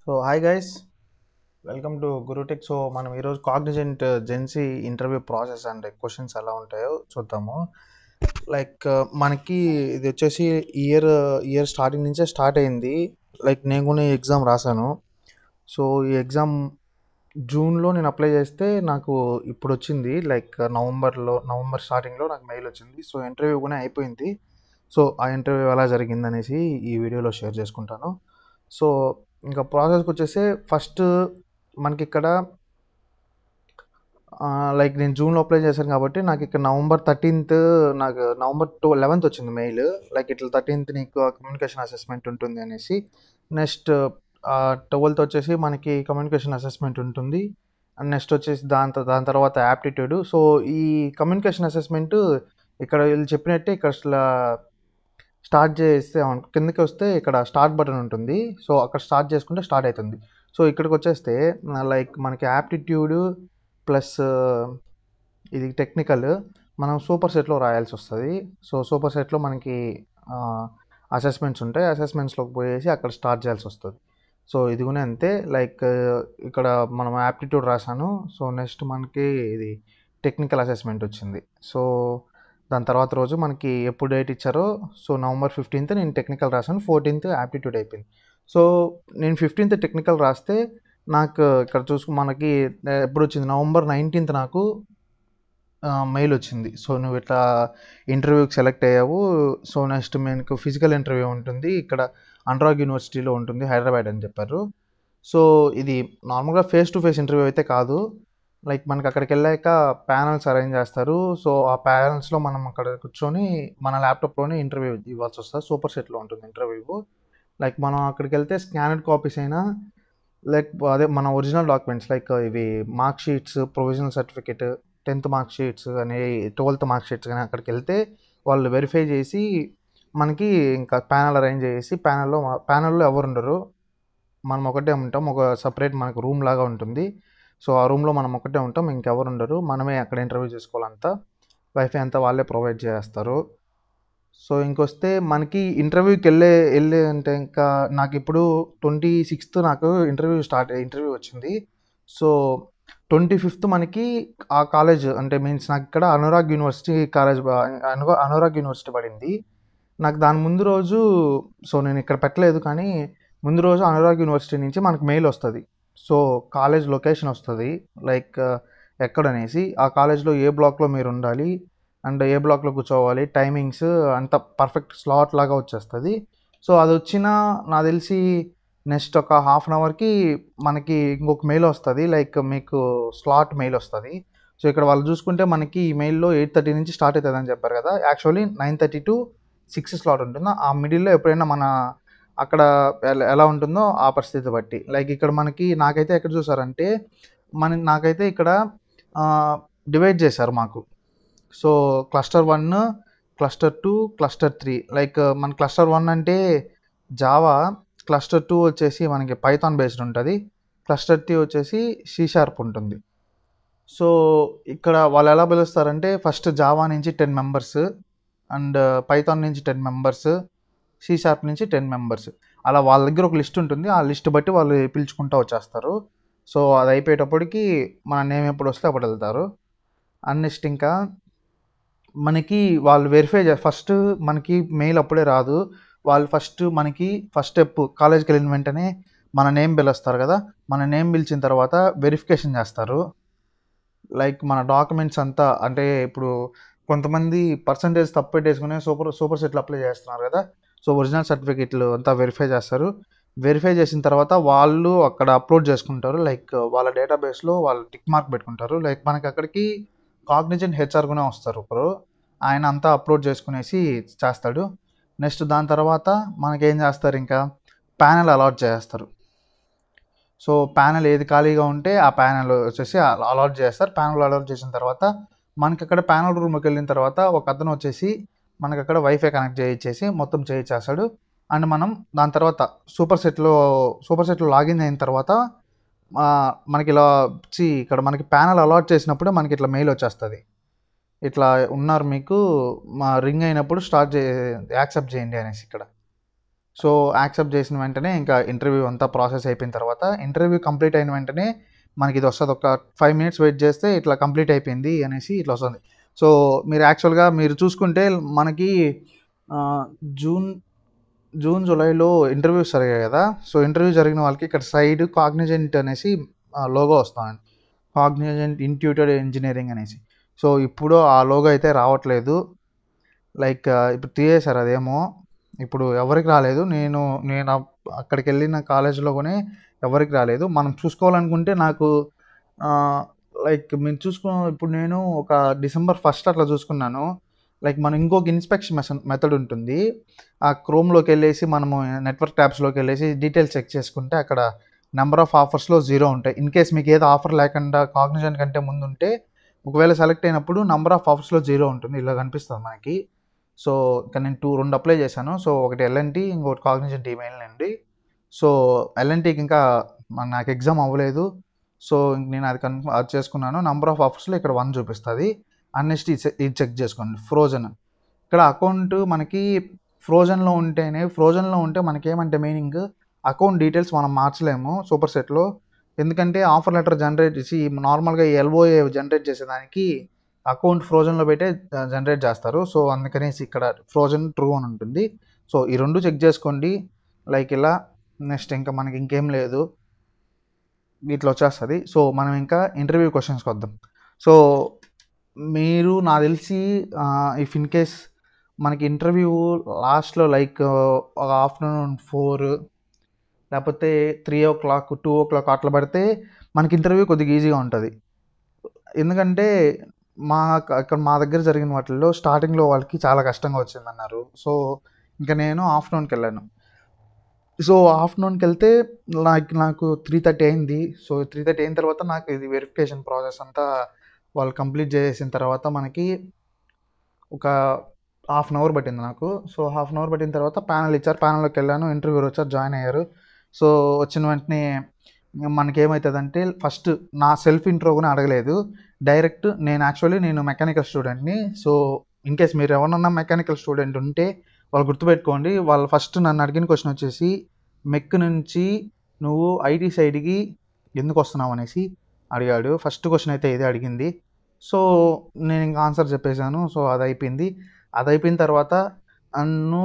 Hi guys, welcome to GuruTech. మనం ఈరోజు Cognizant GenC interview process and questions ఎలా ఉంటాయో చూద్దాము. మనకి ఇది వచ్చేసి ఇయర్ స్టార్టింగ్ నుంచే స్టార్ట్ అయింది. నేను కూడా ఈ ఎగ్జామ్ రాశాను. సో ఈ ఎగ్జామ్ జూన్లో నేను అప్లై చేస్తే నాకు ఇప్పుడు వచ్చింది. నవంబర్ స్టార్టింగ్లో నాకు మెయిల్ వచ్చింది. సో ఇంటర్వ్యూ కూడా అయిపోయింది. సో ఆ ఇంటర్వ్యూ ఎలా జరిగింది అనేసి ఈ వీడియోలో షేర్ చేసుకుంటాను. సో ఇంకా ప్రాసెస్కి వచ్చేసి ఫస్ట్ మనకి ఇక్కడ నేను జూన్లో అప్లై చేశాను కాబట్టి నాకు ఇక్కడ నవంబర్ 13th, నాకు నవంబర్ 11th వచ్చింది మెయిల్. ఇట్లా 13th నీకు కమ్యూనికేషన్ అసెస్మెంట్ ఉంటుంది అనేసి. నెక్స్ట్ 12th వచ్చేసి మనకి కమ్యూనికేషన్ అసెస్మెంట్ ఉంటుంది. అండ్ నెక్స్ట్ వచ్చేసి దాని తర్వాత యాప్టిట్యూడ్. సో ఈ కమ్యూనికేషన్ అసెస్మెంట్ ఇక్కడ వీళ్ళు చెప్పినట్టే ఇక్కడ స్టార్ట్ చేస్తే కిందకి వస్తే ఇక్కడ స్టార్ట్ బటన్ ఉంటుంది. సో అక్కడ స్టార్ట్ చేసుకుంటే స్టార్ట్ అవుతుంది. సో ఇక్కడికి వచ్చేస్తే మనకి యాప్టిట్యూడ్ ప్లస్ ఇది టెక్నికల్ మనం సూపర్ సెట్లో రాయాల్సి వస్తుంది. సో సూపర్ సెట్లో మనకి అసెస్మెంట్స్ ఉంటాయి. అసెస్మెంట్స్లోకి పోయేసి అక్కడ స్టార్ట్ చేయాల్సి వస్తుంది. సో ఇది కూడా అంతే. ఇక్కడ మనం యాప్టిట్యూడ్ రాశాను. సో నెక్స్ట్ మనకి ఇది టెక్నికల్ అసెస్మెంట్ వచ్చింది. సో దాని తర్వాత రోజు మనకి ఎప్పుడు డేట్ ఇచ్చారో, సో నవంబర్ 15th నేను టెక్నికల్ రాశాను, 14th యాప్టిట్యూడ్ అయిపోయింది. సో నేను 15th టెక్నికల్ రాస్తే నాకు ఇక్కడ మనకి ఎప్పుడు వచ్చింది, నవంబర్ 19th నాకు మెయిల్ వచ్చింది. సో నువ్వు ఇట్లా ఇంటర్వ్యూకి సెలెక్ట్ అయ్యావు. సో నెక్స్ట్ మీకు ఫిజికల్ ఇంటర్వ్యూ ఉంటుంది, ఇక్కడ అనురాగ్ యూనివర్సిటీలో ఉంటుంది, హైదరాబాద్ అని చెప్పారు. సో ఇది నార్మల్గా ఫేస్ టు ఫేస్ ఇంటర్వ్యూ అయితే కాదు. మనకి అక్కడికి వెళ్ళాక ప్యానల్స్ అరేంజ్ చేస్తారు. సో ఆ ప్యానల్స్లో మనం అక్కడ కూర్చొని మన ల్యాప్టాప్లోనే ఇంటర్వ్యూ ఇవ్వాల్సి వస్తుంది. సూపర్ సెట్లో ఉంటుంది ఇంటర్వ్యూ. మనం అక్కడికి వెళ్తే స్కానర్డ్ కాపీస్ అయినా అదే మన ఒరిజినల్ డాక్యుమెంట్స్ ఇవి mark sheets, provisional certificate, 10th mark sheets కానీ 12th మార్క్ షీట్స్ కానీ అక్కడికి వెళ్తే వాళ్ళు వెరిఫై చేసి మనకి ఇంకా ప్యానల్ అరేంజ్ చేసి ప్యానల్లో ఎవరు ఉండరు, మనం ఒకటే ఉంటాం. ఒక సపరేట్ మనకు రూమ్ లాగా ఉంటుంది. సో ఆ రూమ్లో మనం ఒకటే ఉంటాం, ఇంకెవరు ఉండరు. మనమే అక్కడ ఇంటర్వ్యూ చేసుకోవాలంతా. వైఫై అంతా వాళ్ళే ప్రొవైడ్ చేస్తారు. సో ఇంకొస్తే మనకి ఇంటర్వ్యూకి వెళ్ళే అంటే ఇంకా నాకు ఇప్పుడు 26th నాకు ఇంటర్వ్యూ వచ్చింది. సో 25th మనకి ఆ కాలేజ్ అంటే మీన్స్ నాకు ఇక్కడ అనురాగ్ యూనివర్సిటీ పడింది. నాకు దాని ముందు రోజు, సో నేను ఇక్కడ పెట్టలేదు కానీ ముందు రోజు అనురాగ్ యూనివర్సిటీ నుంచి మనకు మెయిల్ వస్తుంది. సో కాలేజ్ లొకేషన్ వస్తుంది, ఎక్కడనేసి, ఆ కాలేజ్లో ఏ బ్లాక్లో మీరు ఉండాలి అండ్ ఏ బ్లాక్లో కూర్చోవాలి, టైమింగ్స్ అంత పర్ఫెక్ట్ స్లాట్ లాగా వచ్చేస్తుంది. సో అది వచ్చిన నాకు తెలిసి నెక్స్ట్ ఒక హాఫ్ అన్ అవర్కి మనకి ఇంకొక మెయిల్ వస్తుంది, మీకు స్లాట్ మెయిల్ వస్తుంది. సో ఇక్కడ వాళ్ళు చూసుకుంటే మనకి ఈ మెయిల్లో 8:30 నుంచి స్టార్ట్ అవుతుంది అని చెప్పారు కదా. యాక్చువల్లీ 9:30 to 6 స్లాట్ ఉంటుంది. ఆ మిడిల్లో ఎప్పుడైనా మన అక్కడ ఎలా ఉంటుందో ఆ పరిస్థితి బట్టి. ఇక్కడ మనకి నాకైతే ఎక్కడ చూసారంటే నాకైతే ఇక్కడ డివైడ్ చేశారు మాకు. So cluster 1, cluster 2, cluster 3. మన క్లస్టర్ 1 అంటే జావా, క్లస్టర్ 2 వచ్చేసి మనకి పైథాన్ బేస్డ్ ఉంటుంది, క్లస్టర్ 3 వచ్చేసి C# ఉంటుంది. సో ఇక్కడ వాళ్ళు ఎలా పిలుస్తారంటే ఫస్ట్ జావా నుంచి 10 మెంబర్స్ అండ్ పైథాన్ నుంచి 10 మెంబర్స్, C# నుంచి 10 మెంబర్స్. అలా వాళ్ళ దగ్గర ఒక లిస్ట్ ఉంటుంది. ఆ లిస్ట్ బట్టి వాళ్ళు పిలుచుకుంటూ వచ్చేస్తారు. సో అది అయిపోయేటప్పటికి మన నేమ్ ఎప్పుడు వస్తే అప్పుడు వెళ్తారు. అండ్ నెక్స్ట్ ఇంకా మనకి వాళ్ళు వెరిఫై ఫస్ట్ మనకి మెయిల్ అప్పుడే రాదు. వాళ్ళు మనకి ఫస్ట్ స్టెప్ కాలేజ్కి వెళ్ళిన వెంటనే మన నేమ్ పిలుస్తారు కదా. మన నేమ్ పిలిచిన తర్వాత వెరిఫికేషన్ చేస్తారు. మన డాక్యుమెంట్స్ అంతా, అంటే ఇప్పుడు కొంతమంది పర్సంటేజ్ తప్పు పెట్టేసుకునే సూపర్ సెట్లు అప్లై చేస్తున్నారు కదా. సో ఒరిజినల్ సర్టిఫికేట్లు అంతా వెరిఫై చేస్తారు. వెరిఫై చేసిన తర్వాత వాళ్ళు అక్కడ అప్లోడ్ చేసుకుంటారు. వాళ్ళ డేటాబేస్లో వాళ్ళు టిక్ మార్క్ పెట్టుకుంటారు. మనకి అక్కడికి కాగ్నిజెంట్ HR కూడా వస్తారు ఒకరు, ఆయన అంతా అప్లోడ్ చేసుకునేసి చేస్తాడు. నెక్స్ట్ దాని తర్వాత మనకేం చేస్తారు, ఇంకా ప్యానెల్ అలాట్ చేస్తారు. సో ప్యానెల్ ఏది ఖాళీగా ఉంటే ఆ ప్యానెల్ వచ్చేసి అలాట్ చేస్తారు. ప్యానెల్ అలాట్ చేసిన తర్వాత మనకి అక్కడ ప్యానెల్ రూమ్కి వెళ్ళిన తర్వాత ఒక అతను వచ్చేసి మనకి అక్కడ వైఫై కనెక్ట్ చేయించేసి మొత్తం చేయించేస్తాడు. అండ్ మనం దాని తర్వాత సూపర్ సెట్లో లాగిన్ అయిన తర్వాత మనకి ఇలా వచ్చి ఇక్కడ మనకి ప్యానెల్ అలాట్ చేసినప్పుడు మనకి ఇట్లా మెయిల్ వచ్చేస్తుంది, ఇట్లా ఉన్నారు మీకు, మా రింగ్ అయినప్పుడు యాక్సెప్ట్ చేయండి అనేసి. ఇక్కడ సో యాక్సెప్ట్ చేసిన వెంటనే ఇంకా ఇంటర్వ్యూ అంతా ప్రాసెస్ అయిపోయిన తర్వాత ఇంటర్వ్యూ కంప్లీట్ అయిన వెంటనే మనకి ఇది వస్తుంది. ఒక 5 minutes వెయిట్ చేస్తే ఇట్లా కంప్లీట్ అయిపోయింది అనేసి ఇట్లా వస్తుంది. సో మీరు యాక్చువల్గా మీరు చూసుకుంటే మనకి జూలైలో ఇంటర్వ్యూస్ జరిగాయి కదా. సో ఇంటర్వ్యూ జరిగిన వాళ్ళకి ఇక్కడ సైడ్ కాగ్నిజెంట్ అనేసి లోగో వస్తుంది, కాగ్నిజెంట్ ఇన్స్టిట్యూట్ ఇంజనీరింగ్ అనేసి. సో ఇప్పుడు ఆ లోగో అయితే రావట్లేదు, లైక్ ఇప్పుడు తీసేశారు అదేమో. ఇప్పుడు ఎవరికి రాలేదు. నేను అక్కడికి వెళ్ళిన కాలేజ్లో కూడా ఎవరికి రాలేదు. మనం చూసుకోవాలనుకుంటే నాకు లైక్ మేము ఇప్పుడు నేను ఒక December 1st అట్లా చూసుకున్నాను. లైక్ మనం ఇంకొక ఇన్స్పెక్షన్ మెథడ్ ఉంటుంది. ఆ క్రోమ్లోకి వెళ్ళేసి మనము నెట్వర్క్ ట్యాబ్స్లోకి వెళ్ళేసి డీటెయిల్స్ చెక్ చేసుకుంటే అక్కడ నెంబర్ ఆఫ్ ఆఫర్స్లో 0 ఉంటాయి. ఇన్ కేస్ మీకు ఏదో ఆఫర్ లేకుండా కాగ్నిజెంట్ కంటే ముందు ఉంటే ఒకవేళ సెలెక్ట్ అయినప్పుడు నెంబర్ ఆఫ్ ఆఫర్స్లో 0 ఉంటుంది, ఇలా కనిపిస్తుంది మనకి. సో ఇంకా నేను 2 అప్లై చేశాను. సో ఒకటి L&T, ఇంకోటి కాగ్నిజెంట్ ఈమెయిల్ అండి. సో L&Tకి ఇంకా నాకు ఎగ్జామ్ అవ్వలేదు. సో నేను అది చేసుకున్నాను. నెంబర్ ఆఫ్ ఆఫర్స్లో ఇక్కడ 1 చూపిస్తుంది. నెక్స్ట్ ఇది చెక్ చేసుకోండి. ఫ్రోజన్, ఇక్కడ అకౌంట్ మనకి ఫ్రోజన్లో ఉంటే మనకి ఏమంటే మీనింగ్ అకౌంట్ డీటెయిల్స్ మనం మార్చలేము సూపర్ సెట్లో. ఎందుకంటే ఆఫర్ లెటర్ జనరేట్ చేసి నార్మల్గా LOA జనరేట్ చేసేదానికి అకౌంట్ ఫ్రోజన్లో పెట్టే జనరేట్ చేస్తారు. సో అందుకనేసి ఇక్కడ ఫ్రోజన్ ట్రూ అని ఉంటుంది. సో ఈ 2 చెక్ చేసుకోండి. లైక్ ఇలా నెక్స్ట్ ఇంకా మనకి ఇంకేం లేదు, వీటిలో వచ్చేస్తుంది. సో మనం ఇంకా ఇంటర్వ్యూ క్వశ్చన్స్కి వద్దాం. సో మీరు నాకు తెలిసి ఇఫ్ ఇన్ కేస్ మనకి ఇంటర్వ్యూ లాస్ట్లో లైక్ ఆఫ్టర్నూన్ 4 లేకపోతే 3 o'clock 2 o'clock అట్లా పడితే మనకి ఇంటర్వ్యూ కొద్దిగా ఈజీగా ఉంటుంది. ఎందుకంటే ఇక్కడ మా దగ్గర జరిగిన వాటిల్లో స్టార్టింగ్లో వాళ్ళకి చాలా కష్టంగా వచ్చిందన్నారు. సో ఇంకా నేను ఆఫ్టర్నూన్కి వెళ్ళాను. సో ఆఫ్టర్నూన్కి వెళ్తే నాకు 3:30 అయింది. సో 3:30 అయిన తర్వాత నాకు ఇది వెరిఫికేషన్ ప్రాసెస్ అంతా వాళ్ళు కంప్లీట్ చేసిన తర్వాత మనకి ఒక 1/2 hour పట్టింది నాకు. సో 1/2 hour పట్టిన తర్వాత ప్యానల్ ఇచ్చారు. ప్యానల్లోకి వెళ్ళాను, ఇంటర్వ్యూర్ వచ్చారు, జాయిన్ అయ్యారు. సో వచ్చిన వెంటనే మనకేమవుతుందంటే ఫస్ట్ నా సెల్ఫ్ ఇంట్రో కూడా అడగలేదు. డైరెక్ట్ నేను మెకానికల్ స్టూడెంట్ని. సో ఇన్ కేస్ మీరు ఎవరన్నా మెకానికల్ స్టూడెంట్ ఉంటే వాళ్ళు గుర్తుపెట్టుకోండి. వాళ్ళు ఫస్ట్ నన్ను అడిగిన క్వశ్చన్ వచ్చేసి మెక్ నుంచి నువ్వు IT సైడ్కి ఎందుకు వస్తున్నావు అనేసి అడిగాడు. ఫస్ట్ క్వశ్చన్ అయితే ఇదే అడిగింది. సో నేను ఇంకా ఆన్సర్ చెప్పేశాను. సో అది అయిపోయిన తర్వాత నన్ను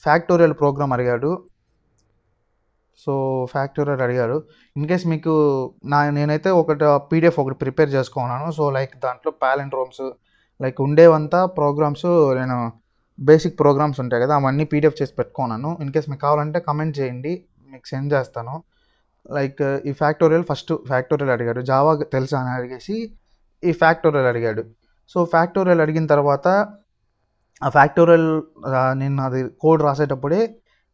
ఫ్యాక్టోరియల్ ప్రోగ్రామ్ అడిగాడు. సో ఫ్యాక్టోరియల్ అడిగాడు. ఇన్ కేస్ మీకు నేనైతే PDF ఒకటి ప్రిపేర్ చేసుకున్నాను. సో లైక్ దాంట్లో పాలిండ్రోమ్స్ లైక్ ఉండేవంతా ప్రోగ్రామ్స్, నేను బేసిక్ ప్రోగ్రామ్స్ ఉంటాయి కదా అవన్నీ PDF చేసి పెట్టుకున్నాను. ఇన్ కేస్ మీకు కావాలంటే కమెంట్ చేయండి, మీకు సెండ్ చేస్తాను. లైక్ ఈ ఫస్ట్ ఫ్యాక్టోరియల్ అడిగాడు. జావా తెలుసా అని అడిగేసి ఈ ఫ్యాక్టోరియల్ అడిగాడు. సో ఫ్యాక్టోరియల్ అడిగిన తర్వాత ఆ ఫ్యాక్టోరియల్ నేను అది కోడ్ రాసేటప్పుడే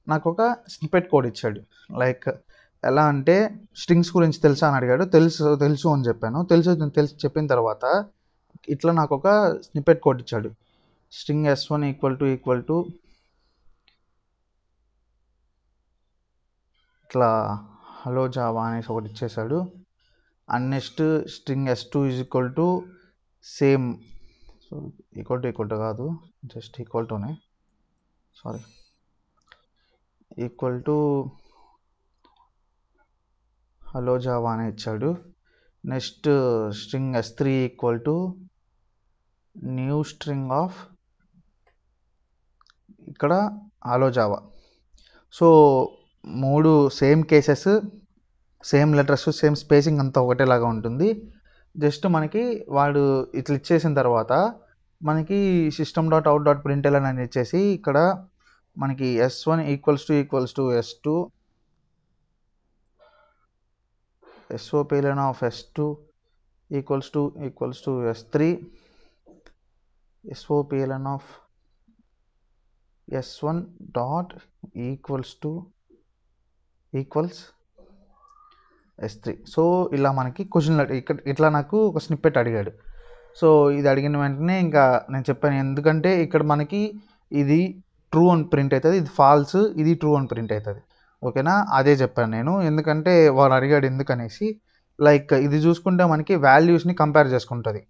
నాకు ఒక స్నిప్పెట్ కోడ్ ఇచ్చాడు. లైక్ ఎలా అంటే స్ట్రింగ్స్ గురించి తెలుసా అని అడిగాడు. తెలుసు అని చెప్పాను. తెలుసు చెప్పిన తర్వాత ఇట్లా నాకు ఒక స్నిప్పెట్ కోడ్ ఇచ్చాడు. స్ట్రింగ్ S1 ఈక్వల్ టు ఇట్లా హలో జావా అనేసి ఒకటి ఇచ్చేసాడు. And next string S2 equal to same, so equal to కాదు, జస్ట్ ఈక్వల్ టునే, sorry, equal to hello Java అని ఇచ్చాడు. Next string S3 equal to new string of ఇక్కడ hello Java. So 3 same cases, same letters, same spacing అంతా ఒకటేలాగా ఉంటుంది. Just మనకి వాడు ఇట్లా ఇచ్చేసిన తర్వాత మనకి system.out.println అని ఇచ్చేసి ఇక్కడ మనకి S1 equals to S2, SOPLN of S2 equals to S3, SOPLN of S1 dot equals S3. So ఇలా మనకి క్వశ్చన్ ఇట్లా నాకు ఒక స్నిప్పెట్ అడిగాడు. సో ఇది అడిగిన వెంటనే ఇంకా నేను చెప్పాను, ఎందుకంటే ఇక్కడ మనకి ఇది ట్రూ అని ప్రింట్ అవుతుంది, ఇది ఫాల్స్, ఇది ట్రూ అని ప్రింట్ అవుతుంది. ఓకేనా, అదే చెప్పాను నేను. ఎందుకంటే వాడు అడిగాడు ఎందుకనేసి. లైక్ ఇది చూసుకుంటే మనకి వాల్యూస్ని కంపేర్ చేసుకుంటుంది.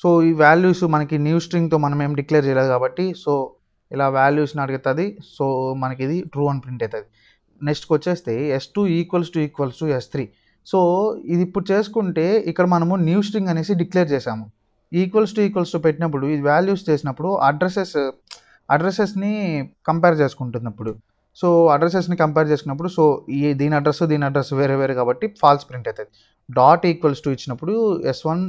సో ఈ వాల్యూస్ మనకి న్యూ స్ట్రింగ్తో మనం ఏం డిక్లేర్ చేయలేదు కాబట్టి, సో ఇలా వాల్యూస్ని అడుగుతుంది. సో మనకి ఇది ట్రూ అని ప్రింట్ అవుతుంది. నెక్స్ట్కి వచ్చేస్తే S2 = S3. సో ఇది ఇప్పుడు చేసుకుంటే ఇక్కడ మనము న్యూ స్ట్రింగ్ అనేసి డిక్లేర్ చేసాము. ఈక్వల్స్ టు పెట్టినప్పుడు ఇది వాల్యూస్ చేసినప్పుడు అడ్రసెస్ని కంపేర్ చేసుకుంటున్నప్పుడు, సో అడ్రసెస్ని కంపేర్ చేసుకున్నప్పుడు సో దీని అడ్రస్ వేరే వేరే కాబట్టి ఫాల్స్ ప్రింట్ అవుతుంది. .= ఇచ్చినప్పుడు S1 .=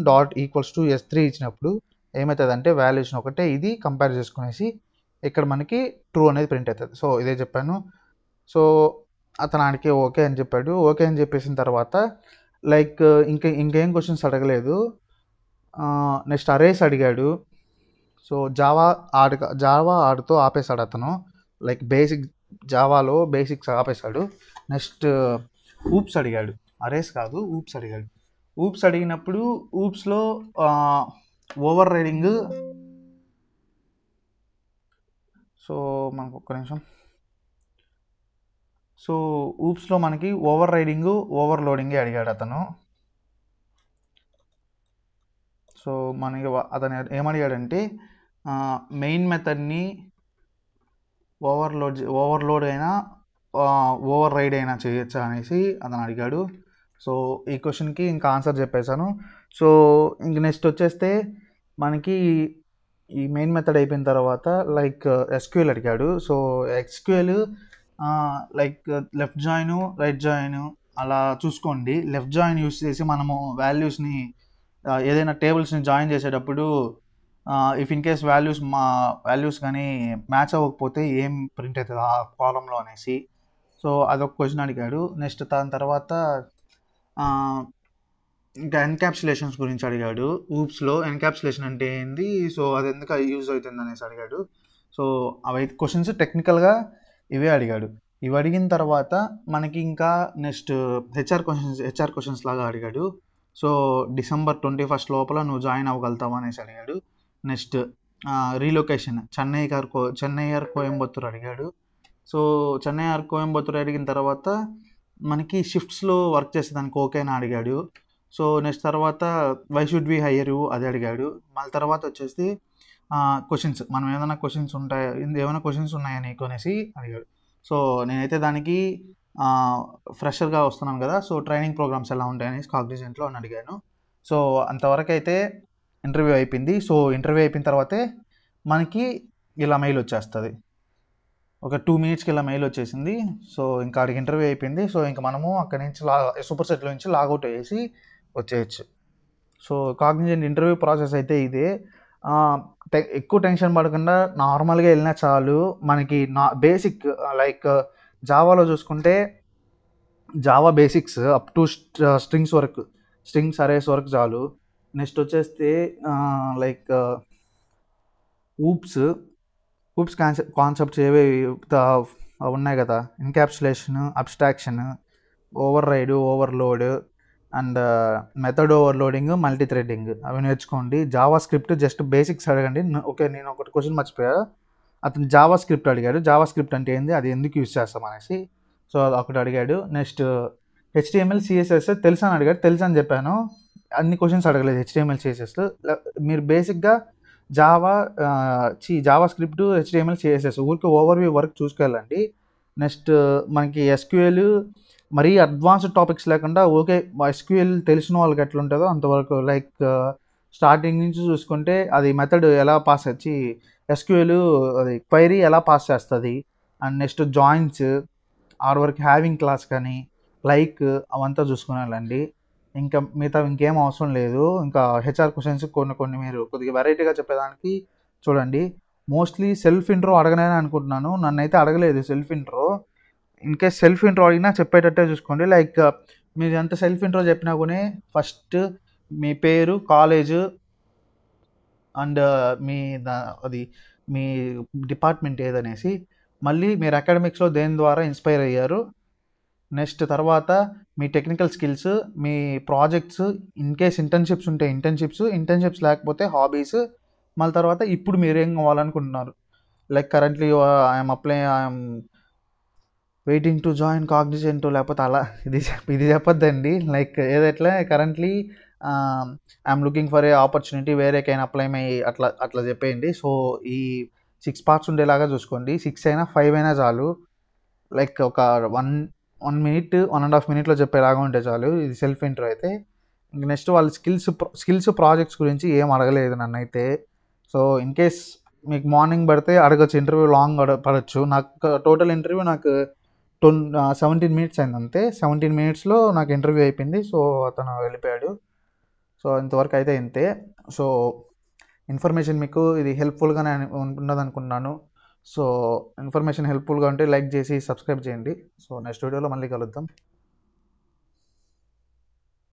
S3 ఇచ్చినప్పుడు ఏమవుతుంది అంటే వాల్యూస్ని ఒకటే ఇది కంపేర్ చేసుకునేసి ఇక్కడ మనకి ట్రూ అనేది ప్రింట్ అవుతుంది. సో ఇదే చెప్పాను. సో అతను ఆడికి ఓకే అని చెప్పాడు. ఓకే అని చెప్పేసిన తర్వాత లైక్ ఇంకేం క్వశ్చన్స్ అడగలేదు. నెక్స్ట్ అరేస్ అడిగాడు. సో జావా ఆడుతో ఆపేశాడు అతను. లైక్ జావాలో బేసిక్స్ ఆపేశాడు. నెక్స్ట్ ఊప్స్ అడిగాడు. అరేస్ కాదు, ఊప్స్ అడిగాడు. ఊప్స్ అడిగినప్పుడు ఊప్స్లో ఓవర్ రైడింగ్. సో మనకు ఒక్క నిమిషం. సో ఊప్స్లో మనకి ఓవర్ రైడింగ్ ఓవర్లోడింగే అడిగాడు అతను. సో మనకి అతను ఏమడిగాడంటే మెయిన్ మెథడ్ని ఓవర్లోడ్ అయినా ఓవర్ రైడ్ అయినా చేయొచ్చా అనేసి అతను అడిగాడు. సో ఈ క్వశ్చన్కి ఇంకా ఆన్సర్ చెప్పేశాను. సో ఇంక నెక్స్ట్ వచ్చేస్తే మనకి ఈ మెయిన్ మెథడ్ అయిపోయిన తర్వాత లైక్ SQL అడిగాడు. So SQL like left join right join అలా చూసుకోండి. లెఫ్ట్ జాయిన్ యూస్ చేసి మనము వాల్యూస్ని ఏదైనా టేబుల్స్ని జాయిన్ చేసేటప్పుడు ఇఫ్ ఇన్ కేస్ వాల్యూస్ కానీ మ్యాచ్ అవ్వకపోతే ఏం ప్రింట్ అవుతుంది ఆ కాలంలో అనేసి. సో అదొక క్వశ్చన్ అడిగాడు. నెక్స్ట్ దాని తర్వాత ఇంకా ఎన్క్యాప్సులేషన్స్ గురించి అడిగాడు. ఊప్స్లో ఎన్క్యాప్సులేషన్ అంటే ఏంది, సో అది ఎందుకు యూజ్ అవుతుంది అనేసి అడిగాడు. సో అవి క్వశ్చన్స్ టెక్నికల్గా ఇవే అడిగాడు. ఇవి అడిగిన తర్వాత మనకి ఇంకా నెక్స్ట్ హెచ్ఆర్ క్వశ్చన్స్ లాగా అడిగాడు. సో December 21 లోపల నువ్వు జాయిన్ అవ్వగలుగుతావు అనేసి అడిగాడు. Next relocation Chennai or Coimbatore అడిగాడు. సో చెన్నై ఆర్ కోయంబత్తూర్ అడిగిన తర్వాత మనకి షిఫ్ట్స్లో వర్క్ చేసేదానికి ఓకేనా అడిగాడు. సో నెక్స్ట్ తర్వాత why should we hire you అది అడిగాడు. మళ్ళీ తర్వాత వచ్చేసి క్వశ్చన్స్ మనం ఏమైనా క్వశ్చన్స్ ఉన్నాయా నీకు అనేసి అడిగాడు. సో నేనైతే దానికి ఫ్రెషర్గా వస్తున్నాను కదా, సో ట్రైనింగ్ ప్రోగ్రామ్స్ ఎలా ఉంటాయనేసి కాగ్నిజెంట్లో అని అడిగాను. సో అంతవరకు అయితే ఇంటర్వ్యూ అయిపోయింది. సో ఇంటర్వ్యూ అయిపోయిన తర్వాతే మనకి ఇలా మెయిల్ వచ్చేస్తుంది. ఒక 2 minutesకి ఇలా మెయిల్ వచ్చేసింది. సో ఇంకా అడిగి ఇంటర్వ్యూ అయిపోయింది. సో ఇంకా మనము అక్కడి నుంచి సూపర్ సెట్లో నుంచి లాగౌట్ అయ్యేసి వచ్చేయచ్చు. సో కాగ్నిజెంట్ ఇంటర్వ్యూ ప్రాసెస్ అయితే ఇదే. ఎక్కువ టెన్షన్ పడకుండా నార్మల్గా వెళ్ళినా చాలు. మనకి బేసిక్ లైక్ జావాలో చూసుకుంటే Java basics up to strings arrays వరకు చాలు. నెక్స్ట్ వచ్చేస్తే లైక్ ఊప్స్ కాన్సెప్ట్స్ ఏవేవి ఉన్నాయి కదా, encapsulation, abstraction, override, overload and method overloading, multithreading అవి నేర్చుకోండి. జావా స్క్రిప్ట్ జస్ట్ బేసిక్స్ అడగండి. ఓకే, నేను ఒకటి క్వశ్చన్ మర్చిపోయా. అతను జావా స్క్రిప్ట్ అడిగాడు. జావా స్క్రిప్ట్ అంటే ఏంది, అది ఎందుకు యూజ్ చేస్తాం అనేసి. సో అది ఒకటి అడిగాడు. నెక్స్ట్ HTML CSS తెలుసా అని అడిగాడు. తెలుసు అని చెప్పాను. అన్ని క్వశ్చన్స్ అడగలేదు. HTML CSS మీరు బేసిక్గా జావా స్క్రిప్ట్, HTML CSS ఊరికి ఓవర్వ్యూ వర్క్ చూసుకెళ్ళండి. నెక్స్ట్ మనకి SQL మరీ అడ్వాన్స్డ్ టాపిక్స్ లేకుండా ఓకే SQL తెలిసిన వాళ్ళకి ఎట్లా ఉంటుందో అంతవరకు, లైక్ స్టార్టింగ్ నుంచి చూసుకుంటే అది మెథడ్ ఎలా పాస్ వచ్చి SQL అది క్వైరీ ఎలా పాస్ చేస్తుంది, and next joins or work having class కానీ లైక్ అవంతా చూసుకుని వెళ్ళండి. ఇంకా మిగతా ఇంకేం అవసరం లేదు. ఇంకా HR క్వశ్చన్స్ కొన్ని మీరు కొద్దిగా వెరైటీగా చెప్పేదానికి చూడండి. మోస్ట్లీ సెల్ఫ్ ఇంట్రో అడగనని అనుకుంటున్నాను. నన్నైతే అడగలేదు self intro. In case self intro అడిగినా చెప్పేటట్టే చూసుకోండి. లైక్ మీరు ఎంత సెల్ఫ్ ఇంట్రో చెప్పినా కూడా ఫస్ట్ మీ పేరు, కాలేజ్ అండ్ మీ డిపార్ట్మెంట్ ఏదనేసి, మళ్ళీ మీరు అకాడమిక్స్లో దేని ద్వారా ఇన్స్పైర్ అయ్యారు, నెక్స్ట్ తర్వాత మీ టెక్నికల్ స్కిల్స్, మీ ప్రాజెక్ట్స్, ఇన్కేస్ ఇంటర్న్షిప్స్ ఉంటే ఇంటర్న్షిప్స్ లేకపోతే హాబీస్, మళ్ళీ తర్వాత ఇప్పుడు మీరేం కావాలనుకుంటున్నారు. Like currently I'm waiting to join Cognizant, లేకపోతే అలా ఇది చెప్పొద్దండి. లైక్ ఏదైతే currently I'm looking for a opportunity వేరే కైనా అప్లై అట్లా చెప్పేయండి. సో ఈ 6 పార్ట్స్ ఉండేలాగా చూసుకోండి. 6 అయినా 5 అయినా చాలు. లైక్ ఒక 1 మినిట్ 1.5 మినిట్‌లో చెప్పేలాగా ఉంటే చాలు. ఇది సెల్ఫ్ ఇంట్రో అయితే. ఇంక నెక్స్ట్ వాళ్ళు స్కిల్స్ ప్రాజెక్ట్స్ గురించి ఏం అడగలేదు నన్నైతే. సో, ఇన్ కేస్ మీకు మార్నింగ్ పడితే అడగొచ్చు, ఇంటర్వ్యూ లాంగ్ పడొచ్చు. నాకు టోటల్ ఇంటర్వ్యూ నాకు 17 మినిట్స్ అయింది అంతే. 17 మినిట్స్‌లో నాకు ఇంటర్వ్యూ అయిపోయింది. సో, అతను వెళ్ళిపోయాడు. సో, ఇంతవరకు అయితే ఇంతే. సో, ఇన్ఫర్మేషన్ మీకు ఇది హెల్ప్‌ఫుల్‌గానే ఉన్నదనుకుంటున్నాను. సో, ఇన్ఫర్మేషన్ హెల్ప్‌ఫుల్‌గా ఉంటే లైక్ చేసి సబ్స్క్రైబ్ చేయండి. సో, నెక్స్ట్ వీడియోలో మళ్ళీ కలుద్దాం.